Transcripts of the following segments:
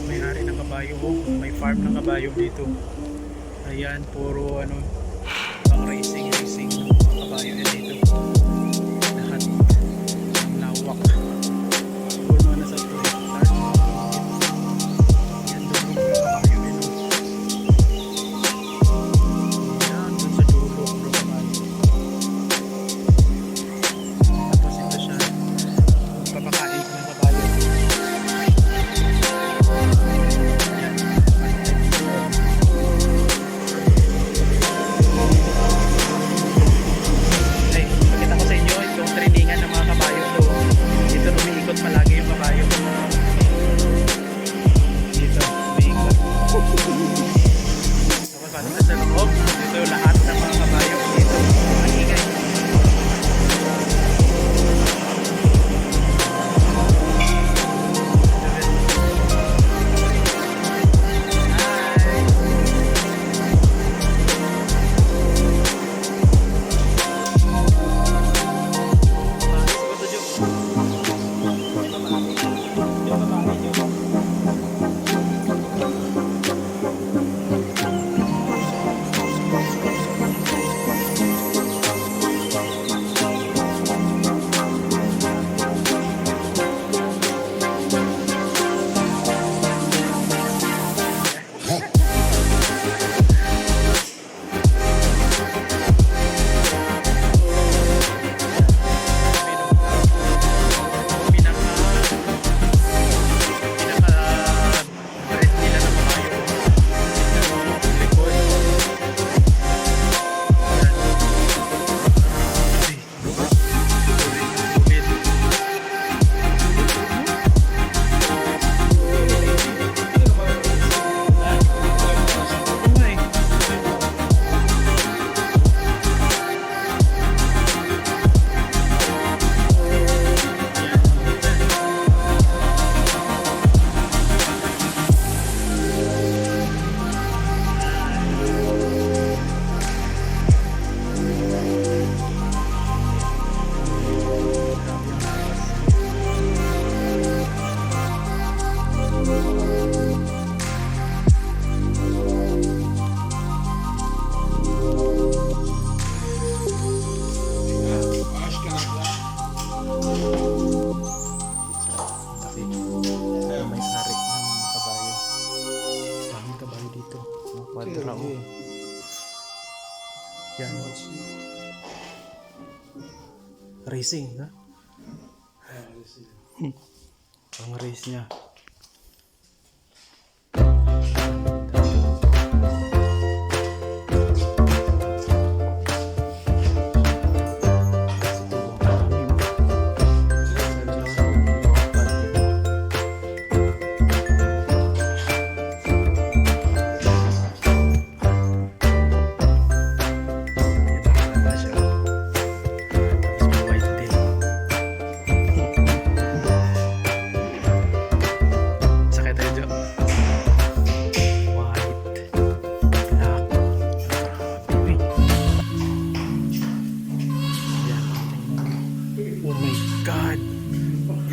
may-ari ng kabayo. May farm ng kabayo dito. Ayan, puro ano, pang racing ng mga kabayo na dito. Lahat ang lawak. Siguro mga nasa 2 hectares. Ayan, doon yung kabayo din. Ayan, doon sa dulo yung kabayo. Tapos ito siya, papakain ng kabayo. Palagi yung kabayo dito, umiikot. Tapos pati sa loob, dito yung lahat ng mga kabayo dito, maingay. Yan. Racing, ha? Ang race niya.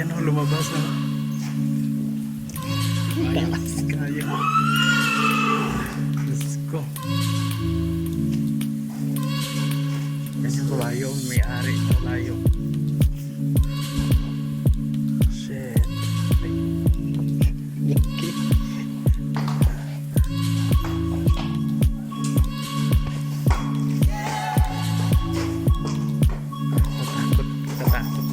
Yan ang lumabas na. Ayos kaya. Diyos ko. Yan yung kabayo, may-ari ng kabayo. Shit. Okay. Tatakot.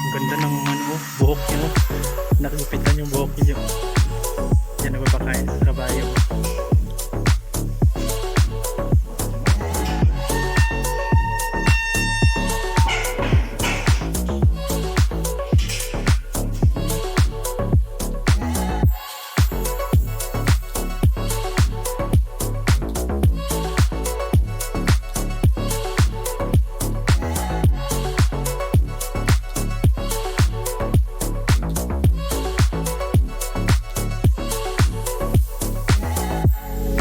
Ang ganda ng buhok niyo. Nakupitan yung buhok niyo.